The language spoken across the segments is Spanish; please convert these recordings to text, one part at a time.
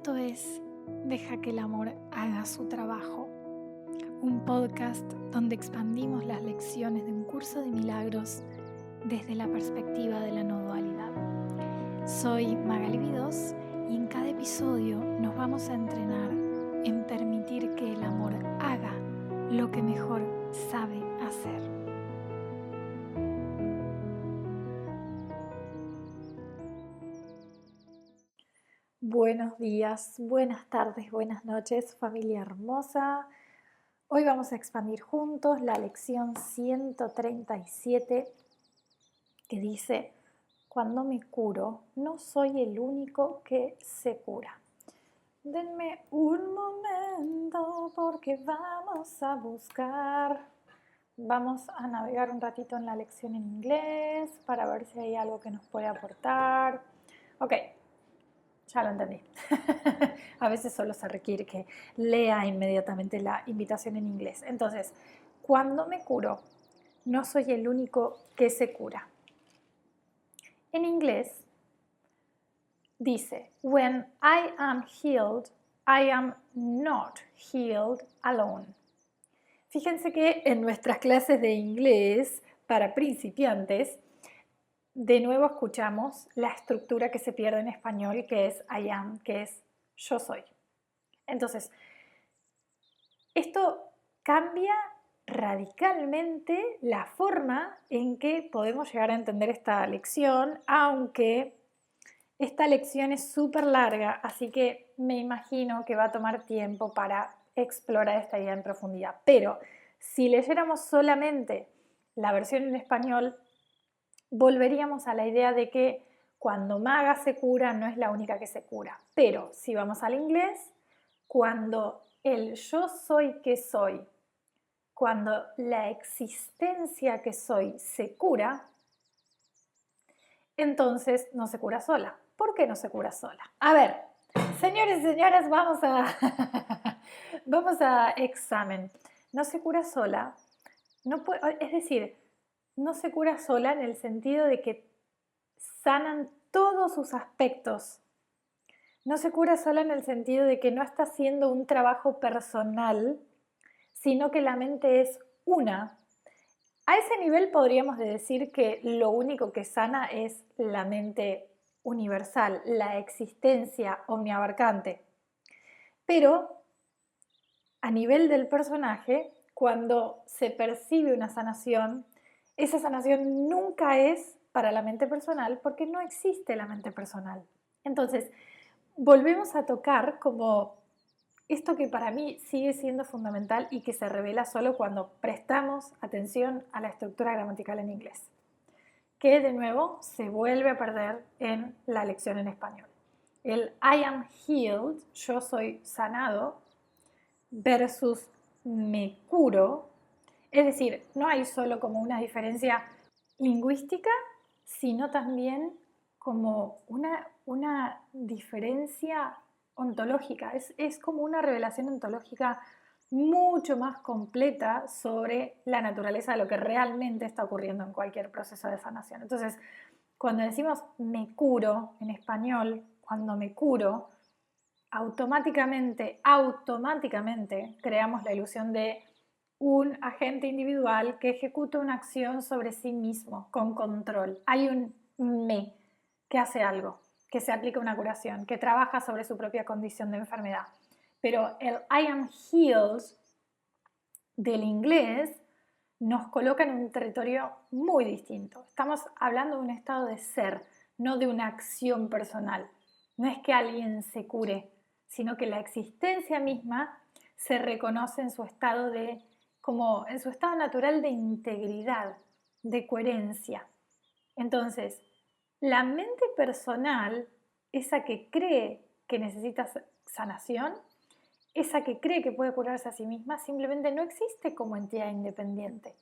Esto es Deja que el amor haga su trabajo, un podcast donde expandimos las lecciones de un curso de milagros desde la perspectiva de la no dualidad. Soy Magali Vidós y en cada episodio nos vamos a entrenar en permitir que el amor haga lo que mejor sabe hacer. Buenos días, buenas tardes, buenas noches, familia hermosa. Hoy vamos a expandir juntos la lección 137 que dice: cuando me curo, no soy el único que se cura. Denme un momento porque vamos a navegar un ratito en la lección en inglés para ver si hay algo que nos puede aportar. Ok. Ya lo entendí. A veces solo se requiere que lea inmediatamente la invitación en inglés. Entonces, cuando me curo, no soy el único que se cura. En inglés dice: When I am healed, I am not healed alone. Fíjense que en nuestras clases de inglés para principiantes, de nuevo escuchamos la estructura que se pierde en español, que es I am, que es yo soy. Entonces, esto cambia radicalmente la forma en que podemos llegar a entender esta lección, aunque esta lección es súper larga, así que me imagino que va a tomar tiempo para explorar esta idea en profundidad. Pero si leyéramos solamente la versión en español, volveríamos a la idea de que cuando Maga se cura no es la única que se cura. Pero si vamos al inglés, cuando el yo soy que soy, cuando la existencia que soy se cura, entonces no se cura sola. ¿Por qué no se cura sola? A ver, señores y señoras, vamos a examen. No se cura sola, es decir, no se cura sola en el sentido de que sanan todos sus aspectos. No se cura sola en el sentido de que no está haciendo un trabajo personal, sino que la mente es una. A ese nivel podríamos decir que lo único que sana es la mente universal, la existencia omniabarcante. Pero a nivel del personaje, cuando se percibe una sanación, esa sanación nunca es para la mente personal porque no existe la mente personal. Entonces, volvemos a tocar como esto que para mí sigue siendo fundamental y que se revela solo cuando prestamos atención a la estructura gramatical en inglés, que de nuevo se vuelve a perder en la lección en español. El I am healed, yo soy sanado, versus me curo, es decir, no hay solo como una diferencia lingüística, sino también como una diferencia ontológica. Es como una revelación ontológica mucho más completa sobre la naturaleza de lo que realmente está ocurriendo en cualquier proceso de sanación. Entonces, cuando decimos me curo en español, cuando me curo, automáticamente creamos la ilusión de un agente individual que ejecuta una acción sobre sí mismo con control. Hay un me que hace algo, que se aplica una curación, que trabaja sobre su propia condición de enfermedad. Pero el I am healed del inglés nos coloca en un territorio muy distinto. Estamos hablando de un estado de ser, no de una acción personal. No es que alguien se cure, sino que la existencia misma se reconoce en su estado en su estado natural de integridad, de coherencia. Entonces, la mente personal, esa que cree que necesita sanación, esa que cree que puede curarse a sí misma, simplemente no existe como entidad independiente.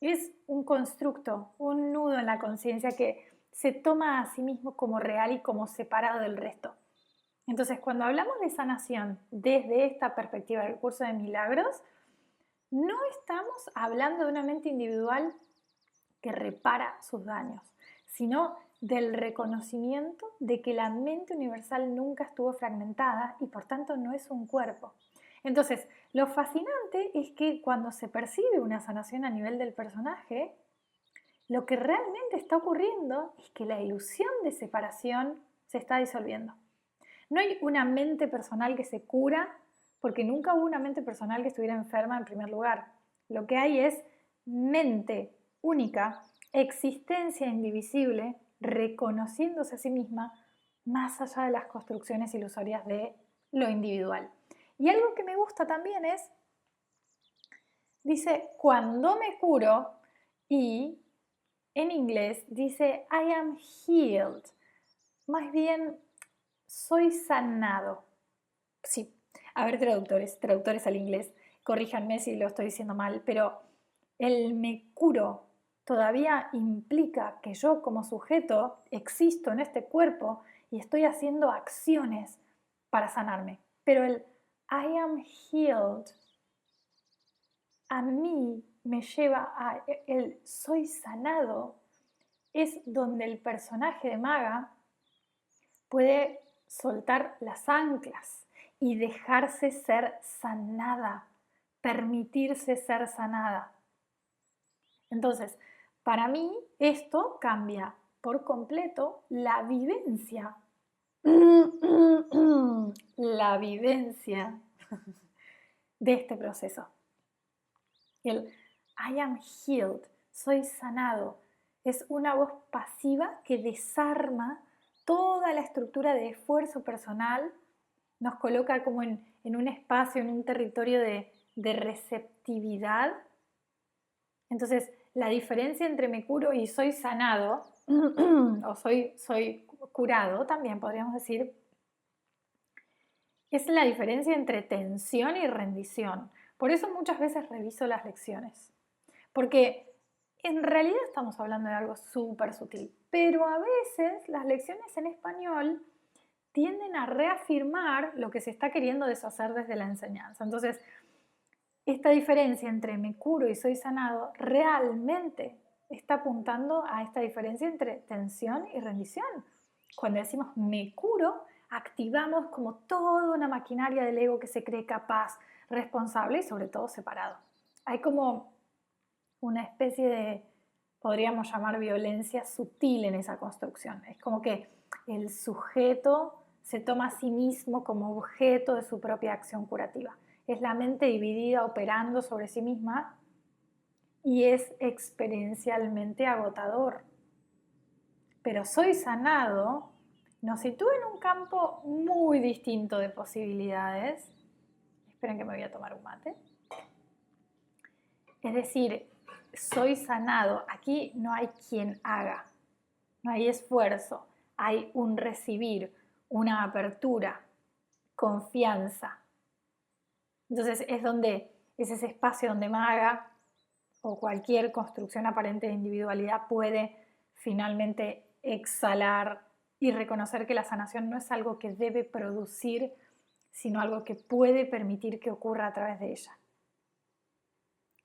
Es un constructo, un nudo en la conciencia que se toma a sí mismo como real y como separado del resto. Entonces, cuando hablamos de sanación desde esta perspectiva del curso de milagros, no estamos hablando de una mente individual que repara sus daños, sino del reconocimiento de que la mente universal nunca estuvo fragmentada y por tanto no es un cuerpo. Entonces, lo fascinante es que cuando se percibe una sanación a nivel del personaje, lo que realmente está ocurriendo es que la ilusión de separación se está disolviendo. No hay una mente personal que se cura, porque nunca hubo una mente personal que estuviera enferma en primer lugar. Lo que hay es mente única, existencia indivisible, reconociéndose a sí misma más allá de las construcciones ilusorias de lo individual. Y algo que me gusta también es, dice, cuando me curo, y en inglés dice I am healed, más bien soy sanado. Sí, a ver, traductores al inglés, corríjanme si lo estoy diciendo mal, pero el me curo todavía implica que yo como sujeto existo en este cuerpo y estoy haciendo acciones para sanarme. Pero el I am healed a mí me lleva a el soy sanado, es donde el personaje de Maga puede soltar las anclas y dejarse ser sanada, permitirse ser sanada. Entonces, para mí esto cambia por completo la vivencia. La vivencia de este proceso. El I am healed, soy sanado, es una voz pasiva que desarma toda la estructura de esfuerzo personal, nos coloca como en un espacio, en un territorio de receptividad. Entonces, la diferencia entre me curo y soy sanado, o soy curado, también podríamos decir, es la diferencia entre tensión y rendición. Por eso muchas veces reviso las lecciones, porque en realidad estamos hablando de algo súper sutil, pero a veces las lecciones en español tienden a reafirmar lo que se está queriendo deshacer desde la enseñanza. Entonces, esta diferencia entre me curo y soy sanado realmente está apuntando a esta diferencia entre tensión y rendición. Cuando decimos me curo, activamos como toda una maquinaria del ego que se cree capaz, responsable y sobre todo separado. Hay como una especie de, podríamos llamar violencia sutil en esa construcción. Es como que el sujeto se toma a sí mismo como objeto de su propia acción curativa. Es la mente dividida operando sobre sí misma y es experiencialmente agotador. Pero soy sanado nos sitúa en un campo muy distinto de posibilidades. Esperen que me voy a tomar un mate. Es decir, soy sanado. Aquí no hay quien haga, no hay esfuerzo, hay un recibir, una apertura, confianza. Entonces es ese espacio donde Maga o cualquier construcción aparente de individualidad puede finalmente exhalar y reconocer que la sanación no es algo que debe producir, sino algo que puede permitir que ocurra a través de ella.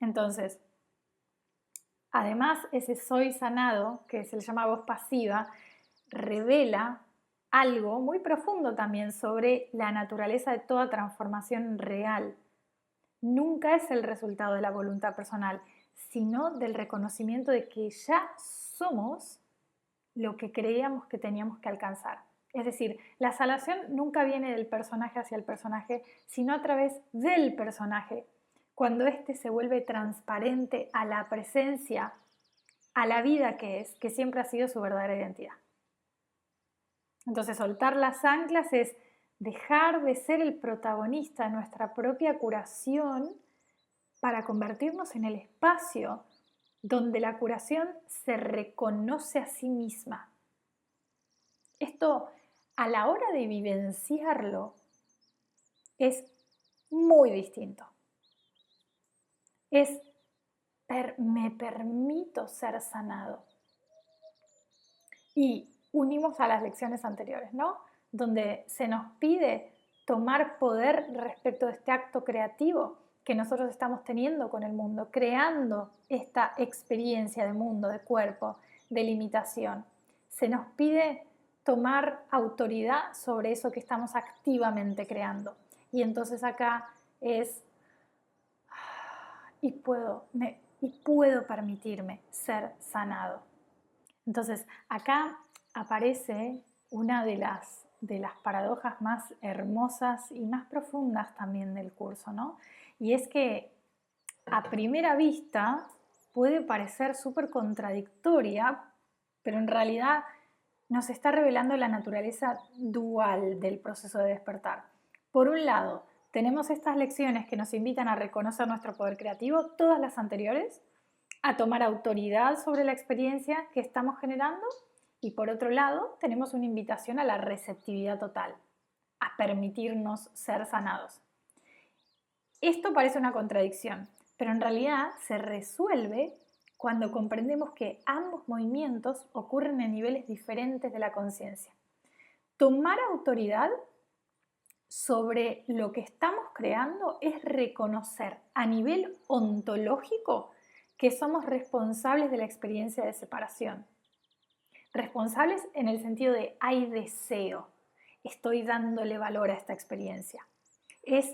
Entonces, además, ese soy sanado, que se le llama voz pasiva, revela algo muy profundo también sobre la naturaleza de toda transformación real. Nunca es el resultado de la voluntad personal, sino del reconocimiento de que ya somos lo que creíamos que teníamos que alcanzar. Es decir, la sanación nunca viene del personaje hacia el personaje, sino a través del personaje, cuando éste se vuelve transparente a la presencia, a la vida que es, que siempre ha sido su verdadera identidad. Entonces, soltar las anclas es dejar de ser el protagonista de nuestra propia curación para convertirnos en el espacio donde la curación se reconoce a sí misma. Esto, a la hora de vivenciarlo, es muy distinto. Me permito ser sanado. Y unimos a las lecciones anteriores, ¿no? Donde se nos pide tomar poder respecto de este acto creativo que nosotros estamos teniendo con el mundo, creando esta experiencia de mundo, de cuerpo, de limitación. se nos pide tomar autoridad sobre eso que estamos activamente creando. Y entonces acá es, y puedo permitirme ser sanado. Entonces acá aparece una de las paradojas más hermosas y más profundas también del curso, ¿no? Y es que a primera vista puede parecer súper contradictoria, pero en realidad nos está revelando la naturaleza dual del proceso de despertar. Por un lado, tenemos estas lecciones que nos invitan a reconocer nuestro poder creativo, todas las anteriores, a tomar autoridad sobre la experiencia que estamos generando, y por otro lado, tenemos una invitación a la receptividad total, a permitirnos ser sanados. Esto parece una contradicción, pero en realidad se resuelve cuando comprendemos que ambos movimientos ocurren en niveles diferentes de la conciencia. Tomar autoridad sobre lo que estamos creando es reconocer a nivel ontológico que somos responsables de la experiencia de separación. Responsables en el sentido de hay deseo, estoy dándole valor a esta experiencia. Es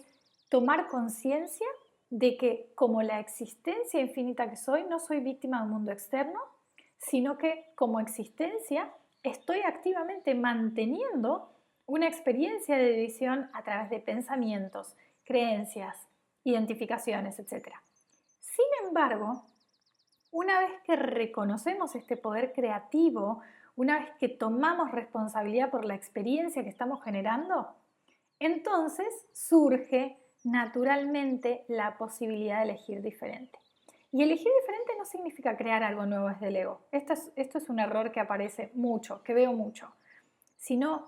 tomar conciencia de que como la existencia infinita que soy, no soy víctima de un mundo externo, sino que como existencia estoy activamente manteniendo una experiencia de división a través de pensamientos, creencias, identificaciones, etc. Sin embargo, una vez que reconocemos este poder creativo, una vez que tomamos responsabilidad por la experiencia que estamos generando, entonces surge naturalmente la posibilidad de elegir diferente. Y elegir diferente no significa crear algo nuevo desde el ego. Esto es un error que aparece mucho, que veo mucho, sino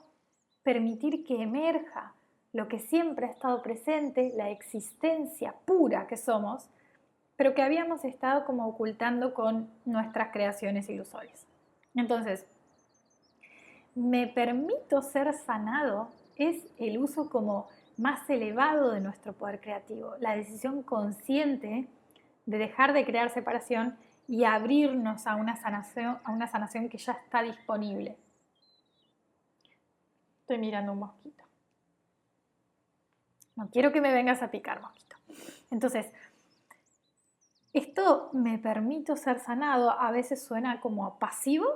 permitir que emerja lo que siempre ha estado presente, la existencia pura que somos, pero que habíamos estado como ocultando con nuestras creaciones ilusorias. Entonces, me permito ser sanado es el uso como más elevado de nuestro poder creativo, la decisión consciente de dejar de crear separación y abrirnos a una sanación que ya está disponible. Estoy mirando un mosquito. No quiero que me vengas a picar, mosquito. Entonces, esto me permito ser sanado, a veces suena como pasivo,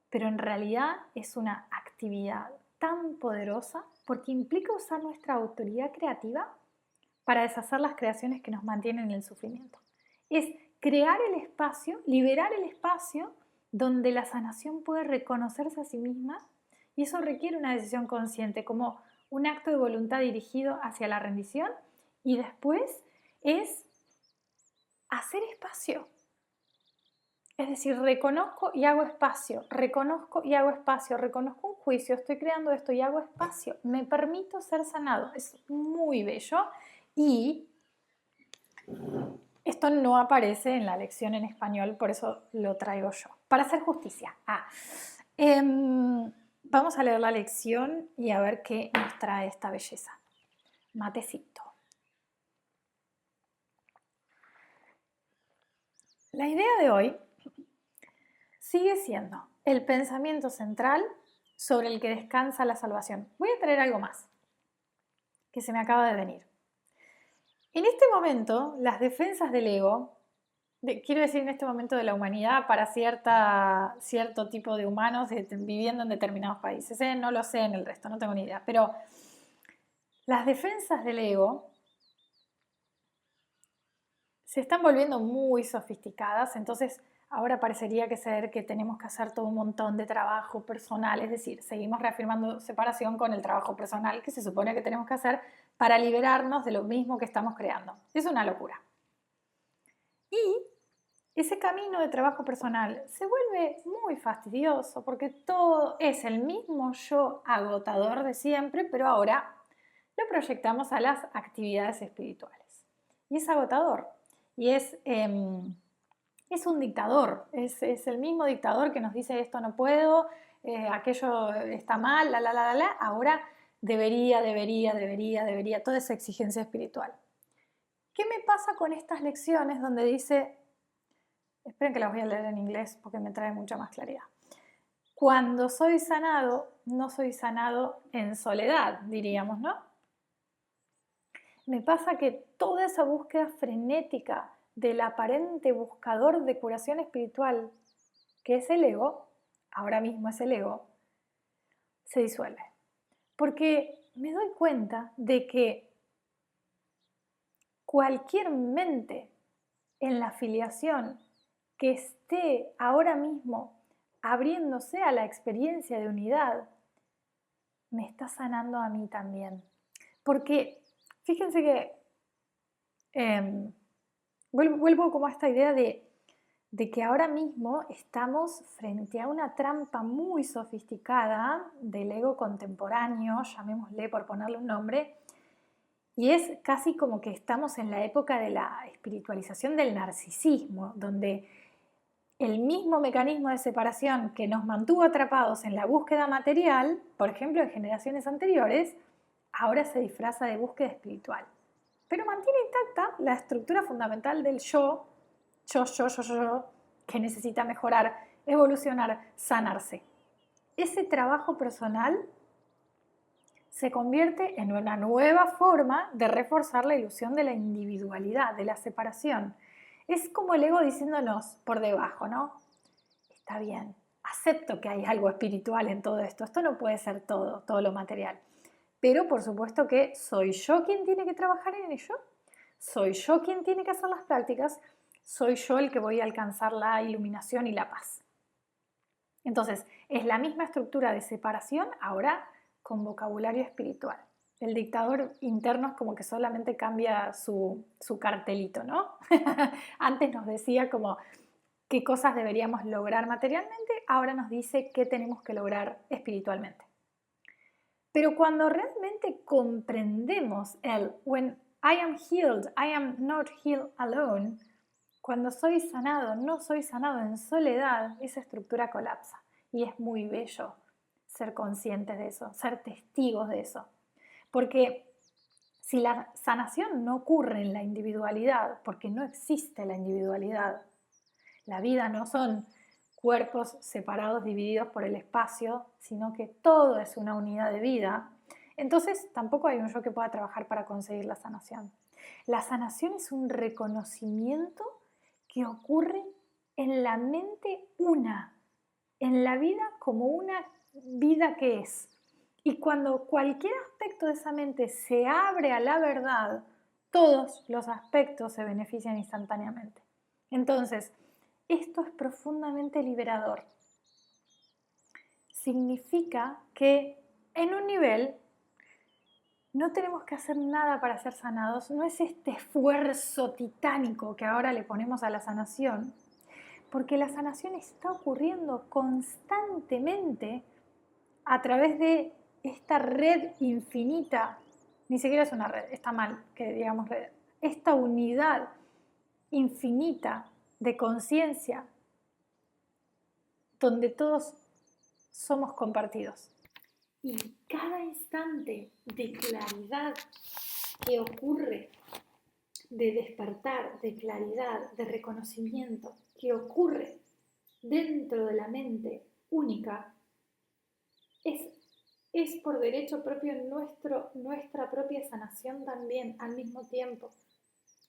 pero en realidad es una actividad tan poderosa porque implica usar nuestra autoridad creativa para deshacer las creaciones que nos mantienen en el sufrimiento. Es crear el espacio, liberar el espacio donde la sanación puede reconocerse a sí misma, y eso requiere una decisión consciente, como un acto de voluntad dirigido hacia la rendición, y después es hacer espacio. Es decir, reconozco y hago espacio, reconozco y hago espacio, reconozco un juicio, estoy creando esto y hago espacio, me permito ser sanado. Es muy bello y esto no aparece en la lección en español, por eso lo traigo yo. Para hacer justicia. Vamos a leer la lección y a ver qué nos trae esta belleza. Matecito. La idea de hoy sigue siendo el pensamiento central sobre el que descansa la salvación. Voy a traer algo más que se me acaba de venir. En este momento, las defensas del ego, quiero decir en este momento de la humanidad para cierto tipo de humanos viviendo en determinados países, no lo sé en el resto, no tengo ni idea, pero las defensas del ego se están volviendo muy sofisticadas, entonces ahora parecería que tenemos que hacer todo un montón de trabajo personal, es decir, seguimos reafirmando separación con el trabajo personal que se supone que tenemos que hacer para liberarnos de lo mismo que estamos creando. Es una locura. Y ese camino de trabajo personal se vuelve muy fastidioso porque todo es el mismo yo agotador de siempre, pero ahora lo proyectamos a las actividades espirituales. Y es agotador. Y es un dictador, es el mismo dictador que nos dice esto no puedo, aquello está mal, ahora debería, toda esa exigencia espiritual. ¿Qué me pasa con estas lecciones donde dice, esperen que las voy a leer en inglés porque me trae mucha más claridad? cuando soy sanado, no soy sanado en soledad, diríamos, ¿no? Me pasa que toda esa búsqueda frenética del aparente buscador de curación espiritual, que es el ego, ahora mismo es el ego, se disuelve. Porque me doy cuenta de que cualquier mente en la afiliación que esté ahora mismo abriéndose a la experiencia de unidad, me está sanando a mí también. Porque fíjense que vuelvo como a esta idea de que ahora mismo estamos frente a una trampa muy sofisticada del ego contemporáneo, llamémosle por ponerle un nombre, y es casi como que estamos en la época de la espiritualización del narcisismo, donde el mismo mecanismo de separación que nos mantuvo atrapados en la búsqueda material, por ejemplo en generaciones anteriores, ahora se disfraza de búsqueda espiritual. Pero mantiene intacta la estructura fundamental del yo, que necesita mejorar, evolucionar, sanarse. Ese trabajo personal se convierte en una nueva forma de reforzar la ilusión de la individualidad, de la separación. Es como el ego diciéndonos por debajo, ¿no? Está bien, acepto que hay algo espiritual en todo esto. Esto no puede ser todo lo material. Pero por supuesto que soy yo quien tiene que trabajar en ello, soy yo quien tiene que hacer las prácticas, soy yo el que voy a alcanzar la iluminación y la paz. Entonces, es la misma estructura de separación, ahora con vocabulario espiritual. El dictador interno es como que solamente cambia su cartelito, ¿no? Antes nos decía como qué cosas deberíamos lograr materialmente, ahora nos dice qué tenemos que lograr espiritualmente. Pero cuando realmente comprendemos el when I am healed, I am not healed alone, cuando soy sanado, no soy sanado en soledad, esa estructura colapsa. Y es muy bello ser conscientes de eso, ser testigos de eso. Porque si la sanación no ocurre en la individualidad, porque no existe la individualidad, la vida no son cuerpos separados, divididos por el espacio, sino que todo es una unidad de vida, entonces tampoco hay un yo que pueda trabajar para conseguir la sanación. La sanación es un reconocimiento que ocurre en la mente una, en la vida como una vida que es. Y cuando cualquier aspecto de esa mente se abre a la verdad, todos los aspectos se benefician instantáneamente. Entonces, esto es profundamente liberador. Significa que en un nivel no tenemos que hacer nada para ser sanados, no es este esfuerzo titánico que ahora le ponemos a la sanación, porque la sanación está ocurriendo constantemente a través de esta red infinita, ni siquiera es una red, está mal que digamos red, esta unidad infinita de conciencia donde todos somos compartidos. Y cada instante de claridad que ocurre, de despertar, de claridad, de reconocimiento, que ocurre dentro de la mente única, es por derecho propio nuestra propia sanación también al mismo tiempo.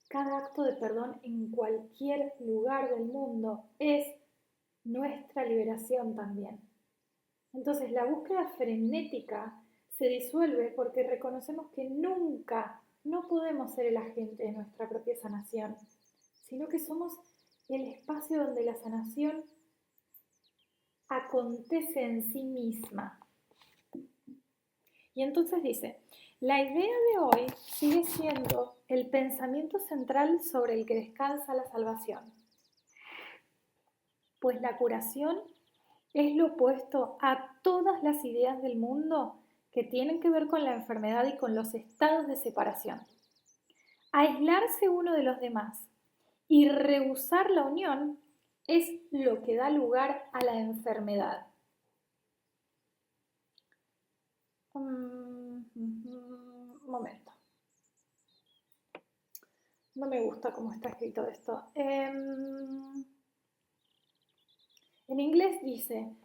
Cada acto de perdón en cualquier lugar del mundo es nuestra liberación también. Entonces la búsqueda frenética se disuelve porque reconocemos que nunca, no podemos ser el agente de nuestra propia sanación, sino que somos el espacio donde la sanación acontece en sí misma. Y entonces dice, la idea de hoy sigue siendo el pensamiento central sobre el que descansa la salvación, pues la curación es lo opuesto a todas las ideas del mundo que tienen que ver con la enfermedad y con los estados de separación. Aislarse uno de los demás y rehusar la unión es lo que da lugar a la enfermedad. Un momento. No me gusta cómo está escrito esto. En inglés dice,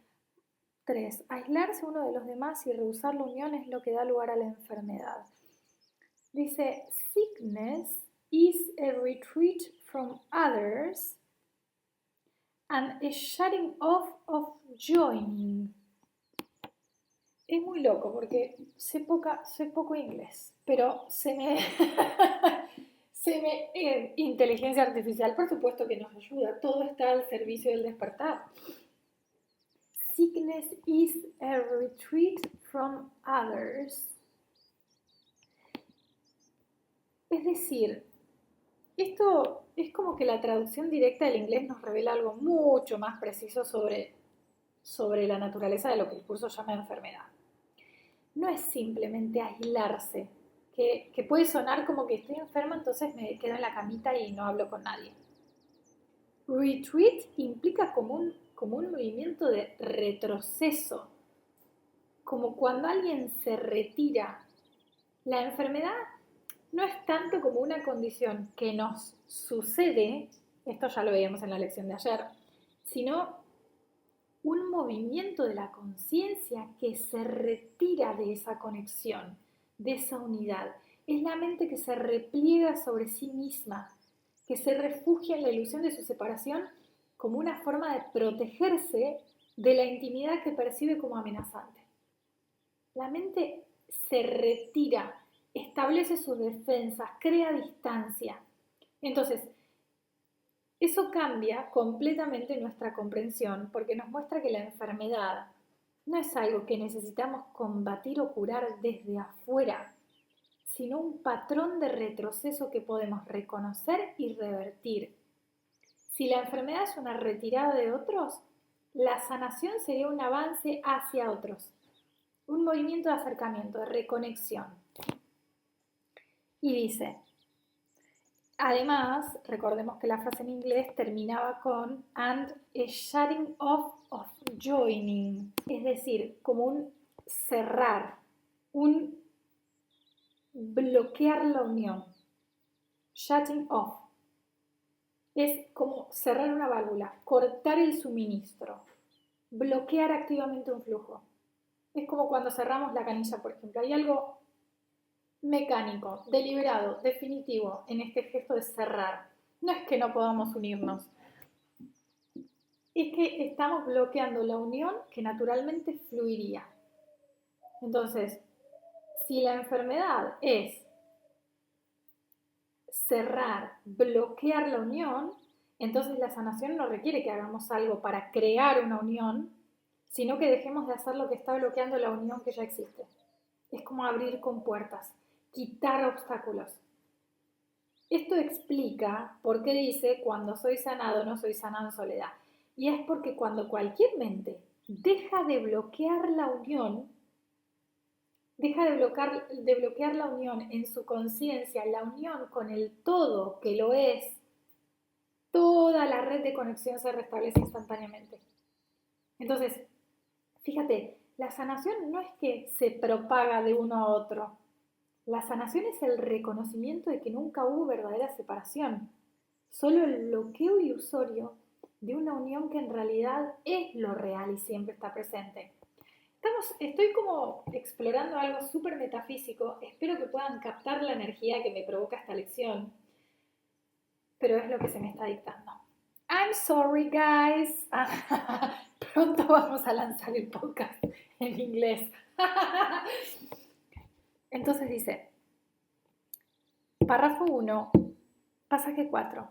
3. Aislarse uno de los demás y rehusar la unión es lo que da lugar a la enfermedad. Dice, sickness is a retreat from others and a shutting off of joining. Es muy loco porque sé poco inglés, pero inteligencia artificial, por supuesto que nos ayuda. Todo está al servicio del despertar. Sickness is a retreat from others. Es decir, esto es como que la traducción directa del inglés nos revela algo mucho más preciso sobre la naturaleza de lo que el curso llama enfermedad. No es simplemente aislarse, que puede sonar como que estoy enferma, entonces me quedo en la camita y no hablo con nadie. Retreat implica como un movimiento de retroceso, como cuando alguien se retira. La enfermedad no es tanto como una condición que nos sucede, esto ya lo veíamos en la lección de ayer, sino un movimiento de la conciencia que se retira de esa conexión, de esa unidad. Es la mente que se repliega sobre sí misma, que se refugia en la ilusión de su separación como una forma de protegerse de la intimidad que percibe como amenazante. La mente se retira, establece sus defensas, crea distancia. Entonces, eso cambia completamente nuestra comprensión porque nos muestra que la enfermedad no es algo que necesitamos combatir o curar desde afuera, sino un patrón de retroceso que podemos reconocer y revertir. Si la enfermedad es una retirada de otros, la sanación sería un avance hacia otros, un movimiento de acercamiento, de reconexión. Y dice, además, recordemos que la frase en inglés terminaba con and a shutting off of joining, es decir, como un cerrar, un bloquear la unión. Shutting off es como cerrar una válvula, cortar el suministro, bloquear activamente un flujo. Es como cuando cerramos la canilla, por ejemplo. Hay algo mecánico, deliberado, definitivo en este gesto de cerrar. No es que no podamos unirnos, es que estamos bloqueando la unión que naturalmente fluiría. Entonces, si la enfermedad es cerrar, bloquear la unión, entonces la sanación no requiere que hagamos algo para crear una unión, sino que dejemos de hacer lo que está bloqueando la unión que ya existe. Es como abrir compuertas, quitar obstáculos. Esto explica por qué dice, cuando soy sanado, no soy sanado en soledad. Y es porque cuando cualquier mente deja de bloquear la unión, deja de bloquear la unión en su conciencia, la unión con el todo que lo es, toda la red de conexión se restablece instantáneamente. Entonces, fíjate, la sanación no es que se propaga de uno a otro. La sanación es el reconocimiento de que nunca hubo verdadera separación, solo el bloqueo ilusorio de una unión que en realidad es lo real y siempre está presente. Estoy como explorando algo súper metafísico, espero que puedan captar la energía que me provoca esta lección, pero es lo que se me está dictando. I'm sorry, guys. Pronto vamos a lanzar el podcast en inglés. Entonces dice, párrafo 1, pasaje 4.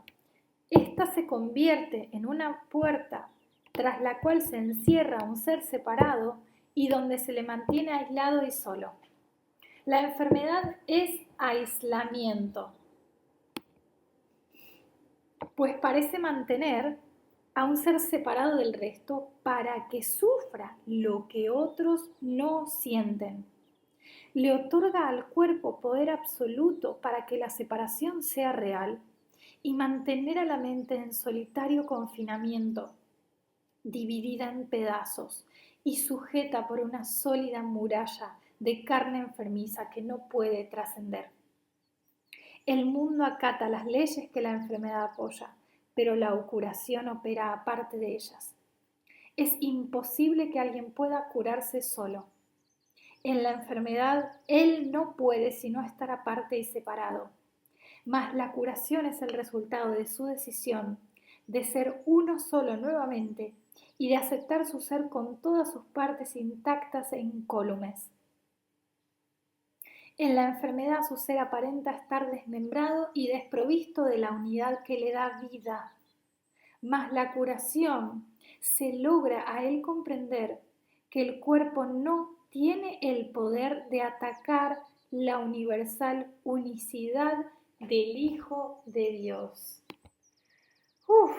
Esta se convierte en una puerta tras la cual se encierra un ser separado y donde se le mantiene aislado y solo. La enfermedad es aislamiento, pues parece mantener a un ser separado del resto para que sufra lo que otros no sienten. Le otorga al cuerpo poder absoluto para que la separación sea real y mantener a la mente en solitario confinamiento, dividida en pedazos y sujeta por una sólida muralla de carne enfermiza que no puede trascender. El mundo acata las leyes que la enfermedad apoya, pero la curación opera aparte de ellas. Es imposible que alguien pueda curarse solo. En la enfermedad, él no puede sino estar aparte y separado. Mas la curación es el resultado de su decisión de ser uno solo nuevamente y de aceptar su ser con todas sus partes intactas e incólumes. En la enfermedad su ser aparenta estar desmembrado y desprovisto de la unidad que le da vida. Mas la curación se logra a él comprender que el cuerpo no tiene el poder de atacar la universal unicidad del Hijo de Dios. Uf.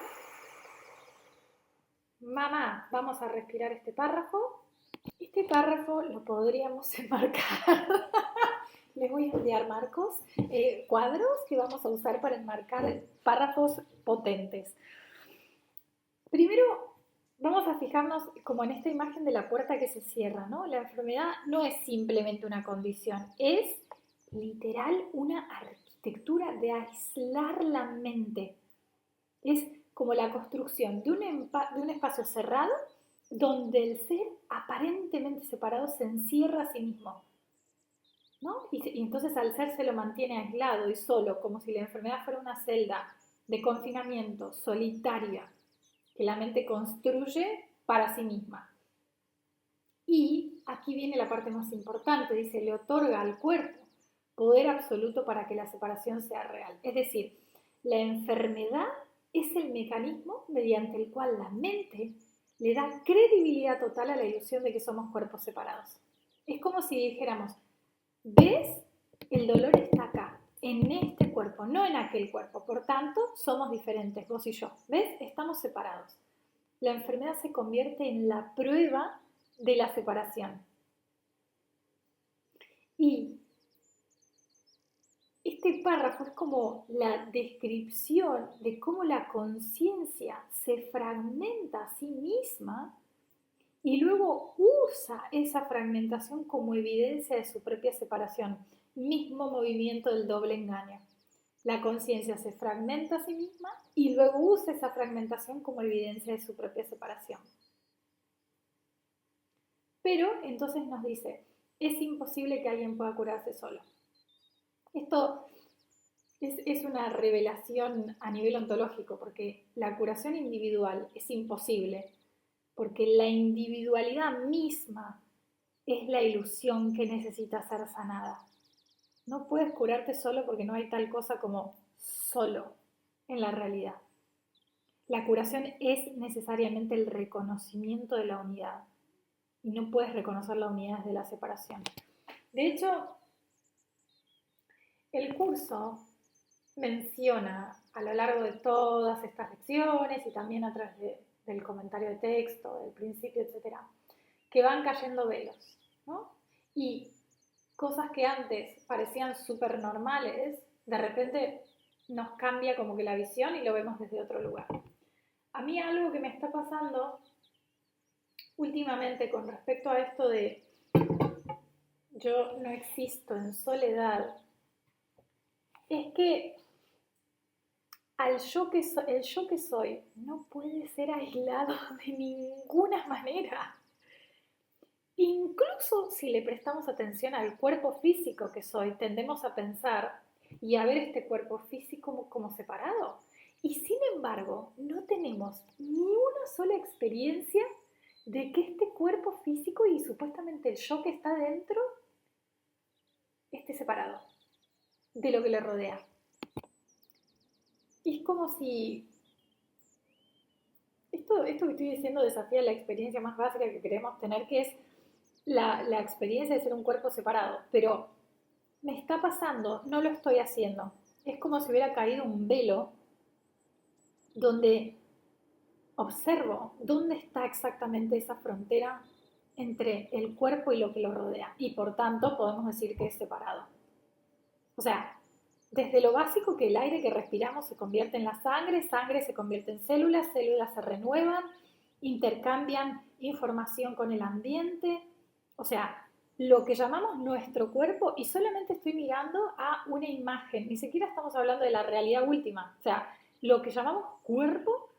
Mamá, vamos a respirar este párrafo. Este párrafo lo podríamos enmarcar. Les voy a enviar cuadros que vamos a usar para enmarcar párrafos potentes. Primero, vamos a fijarnos como en esta imagen de la puerta que se cierra, ¿no? La enfermedad no es simplemente una condición, es literal una arquitectura de aislar la mente. Es como la construcción de un espacio cerrado donde el ser aparentemente separado se encierra a sí mismo, ¿no? Y entonces al ser se lo mantiene aislado y solo, como si la enfermedad fuera una celda de confinamiento solitaria que la mente construye para sí misma. Y aquí viene la parte más importante, dice, le otorga al cuerpo poder absoluto para que la separación sea real. Es decir, la enfermedad es el mecanismo mediante el cual la mente le da credibilidad total a la ilusión de que somos cuerpos separados. Es como si dijéramos, ¿ves? El dolor está acá, en este cuerpo, no en aquel cuerpo. Por tanto, somos diferentes, vos y yo. ¿Ves? Estamos separados. La enfermedad se convierte en la prueba de la separación. Y este párrafo es como la descripción de cómo la conciencia se fragmenta a sí misma y luego usa esa fragmentación como evidencia de su propia separación. Mismo movimiento del doble engaño. La conciencia se fragmenta a sí misma y luego usa esa fragmentación como evidencia de su propia separación. Pero entonces nos dice, es imposible que alguien pueda curarse solo. Esto es una revelación a nivel ontológico, porque la curación individual es imposible, porque la individualidad misma es la ilusión que necesita ser sanada. No puedes curarte solo porque no hay tal cosa como solo en la realidad. La curación es necesariamente el reconocimiento de la unidad y no puedes reconocer la unidad desde la separación. De hecho, el curso menciona a lo largo de todas estas lecciones y también a través del comentario de texto, del principio, etcétera, que van cayendo velos, ¿no? Y cosas que antes parecían súper normales, de repente nos cambia como que la visión y lo vemos desde otro lugar. A mí algo que me está pasando últimamente con respecto a esto de yo no existo en soledad, es que el yo que soy no puede ser aislado de ninguna manera. Incluso si le prestamos atención al cuerpo físico que soy, tendemos a pensar y a ver este cuerpo físico como separado. Y sin embargo, no tenemos ni una sola experiencia de que este cuerpo físico y supuestamente el yo que está dentro esté separado de lo que le rodea. Y es como si esto que estoy diciendo desafía la experiencia más básica que queremos tener, que es la experiencia de ser un cuerpo separado. Pero me está pasando, no lo estoy haciendo. Es como si hubiera caído un velo donde observo dónde está exactamente esa frontera entre el cuerpo y lo que lo rodea. Y por tanto podemos decir que es separado. O sea, desde lo básico que el aire que respiramos se convierte en la sangre, sangre se convierte en células, células se renuevan, intercambian información con el ambiente. O sea, lo que llamamos nuestro cuerpo, y solamente estoy mirando a una imagen, ni siquiera estamos hablando de la realidad última. O sea, lo que llamamos cuerpo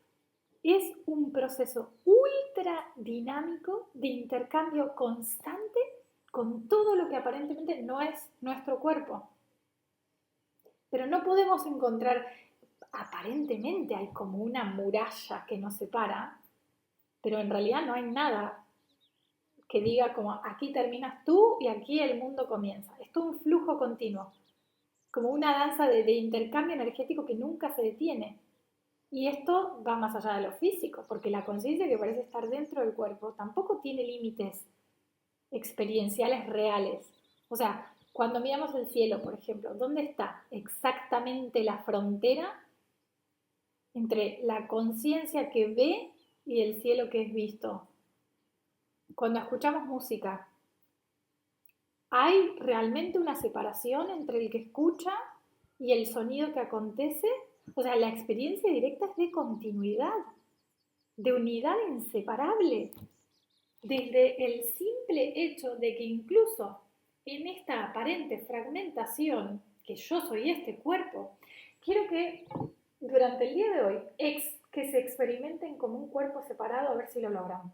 es un proceso ultra dinámico de intercambio constante con todo lo que aparentemente no es nuestro cuerpo. Pero no podemos encontrar, aparentemente hay como una muralla que nos separa, pero en realidad no hay nada que diga como aquí terminas tú y aquí el mundo comienza. Es todo un flujo continuo, como una danza de intercambio energético que nunca se detiene. Y esto va más allá de lo físico, porque la conciencia que parece estar dentro del cuerpo tampoco tiene límites experienciales reales. O sea, cuando miramos el cielo, por ejemplo, ¿dónde está exactamente la frontera entre la conciencia que ve y el cielo que es visto? Cuando escuchamos música, ¿hay realmente una separación entre el que escucha y el sonido que acontece? O sea, la experiencia directa es de continuidad, de unidad inseparable. Desde el simple hecho de que incluso en esta aparente fragmentación, que yo soy este cuerpo, quiero que durante el día de hoy que se experimenten como un cuerpo separado, a ver si lo logran.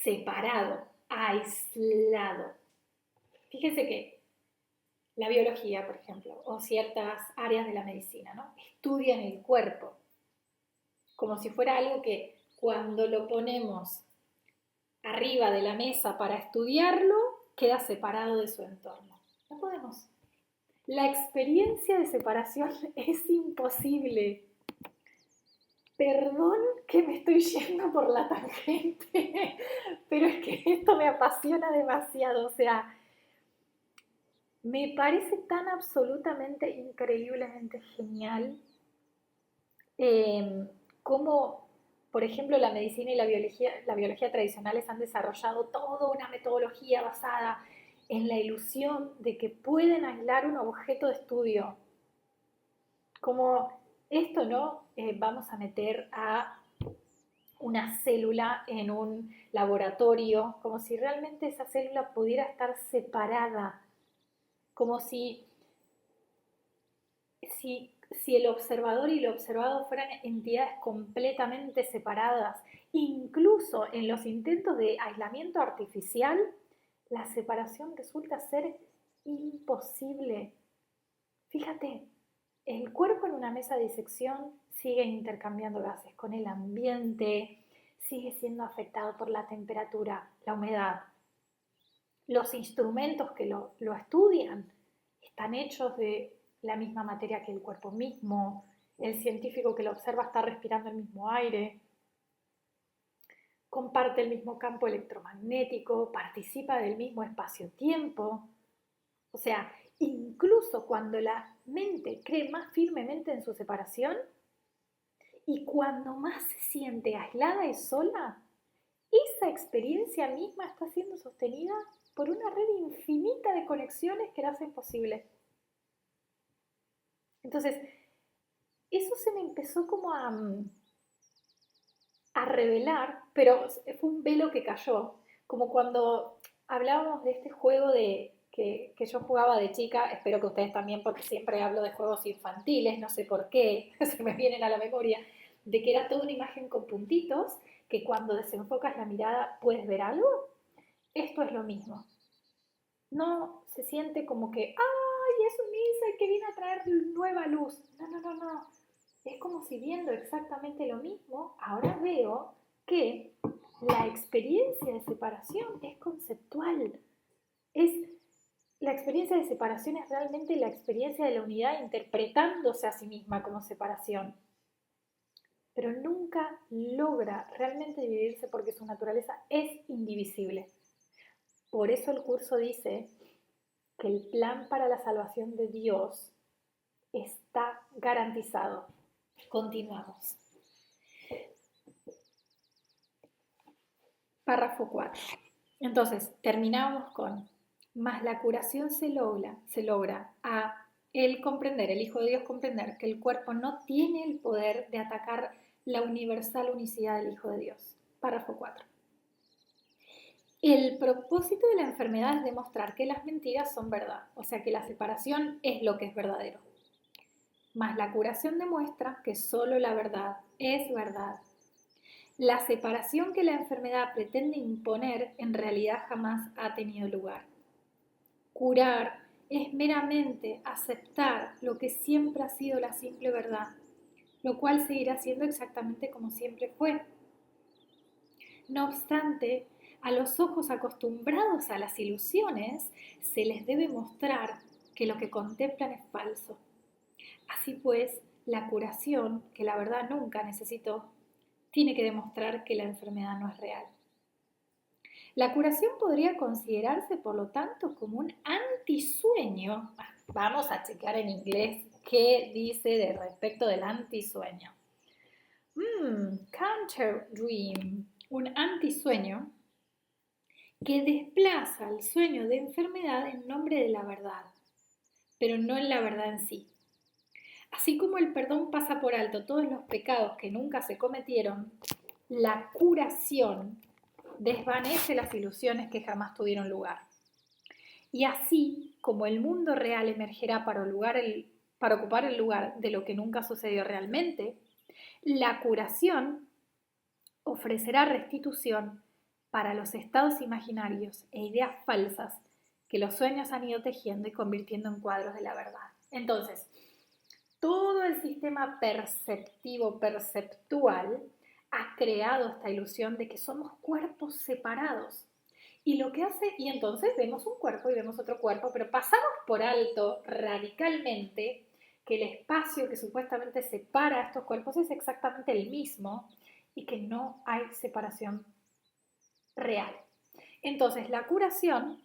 Separado, aislado. Fíjense que la biología, por ejemplo, o ciertas áreas de la medicina, ¿no? Estudian el cuerpo como si fuera algo que cuando lo ponemos arriba de la mesa para estudiarlo, queda separado de su entorno. No podemos. La experiencia de separación es imposible. Perdón que me estoy yendo por la tangente, pero es que esto me apasiona demasiado. O sea, me parece tan absolutamente increíblemente genial cómo, por ejemplo, la medicina y la biología tradicionales han desarrollado toda una metodología basada en la ilusión de que pueden aislar un objeto de estudio. Como esto, ¿no? Vamos a meter a una célula en un laboratorio, como si realmente esa célula pudiera estar separada, como si el observador y lo observado fueran entidades completamente separadas. Incluso en los intentos de aislamiento artificial, la separación resulta ser imposible. Fíjate, el cuerpo en una mesa de disección sigue intercambiando gases con el ambiente, sigue siendo afectado por la temperatura, la humedad. Los instrumentos que lo estudian están hechos de la misma materia que el cuerpo mismo, el científico que lo observa está respirando el mismo aire, comparte el mismo campo electromagnético, participa del mismo espacio-tiempo. O sea, incluso cuando la mente cree más firmemente en su separación y cuando más se siente aislada y sola, esa experiencia misma está siendo sostenida por una red infinita de conexiones que la hacen posible. Entonces, eso se me empezó como a revelar, pero fue un velo que cayó, como cuando hablábamos de este juego que yo jugaba de chica, espero que ustedes también, porque siempre hablo de juegos infantiles, no sé por qué, se me vienen a la memoria, de que era toda una imagen con puntitos, que cuando desenfocas la mirada puedes ver algo. Esto es lo mismo. No se siente como que, ¡ay, es un insight que viene a traer nueva luz! No, no, no, no. Es como si viendo exactamente lo mismo, ahora veo que la experiencia de separación es conceptual. La experiencia de separación es realmente la experiencia de la unidad interpretándose a sí misma como separación. Pero nunca logra realmente dividirse porque su naturaleza es indivisible. Por eso el curso dice que el plan para la salvación de Dios está garantizado. Continuamos. Párrafo 4. Entonces, terminamos con, más la curación se logra a el comprender, el Hijo de Dios comprender que el cuerpo no tiene el poder de atacar la universal unicidad del Hijo de Dios. Párrafo 4. El propósito de la enfermedad es demostrar que las mentiras son verdad, o sea que la separación es lo que es verdadero. Mas la curación demuestra que solo la verdad es verdad. La separación que la enfermedad pretende imponer en realidad jamás ha tenido lugar. Curar es meramente aceptar lo que siempre ha sido la simple verdad, lo cual seguirá siendo exactamente como siempre fue. No obstante, a los ojos acostumbrados a las ilusiones, se les debe mostrar que lo que contemplan es falso. Así pues, la curación, que la verdad nunca necesitó, tiene que demostrar que la enfermedad no es real. La curación podría considerarse, por lo tanto, como un antisueño. Vamos a checar en inglés qué dice de respecto del antisueño. Counter dream, un antisueño que desplaza el sueño de enfermedad en nombre de la verdad, pero no en la verdad en sí. Así como el perdón pasa por alto todos los pecados que nunca se cometieron, la curación desvanece las ilusiones que jamás tuvieron lugar. Y así como el mundo real emergerá para ocupar el lugar de lo que nunca sucedió realmente, la curación ofrecerá restitución para los estados imaginarios e ideas falsas que los sueños han ido tejiendo y convirtiendo en cuadros de la verdad. Entonces, todo el sistema perceptivo, perceptual, ha creado esta ilusión de que somos cuerpos separados. Y lo que hace, y entonces vemos un cuerpo y vemos otro cuerpo, pero pasamos por alto radicalmente que el espacio que supuestamente separa a estos cuerpos es exactamente el mismo y que no hay separación real. Entonces, la curación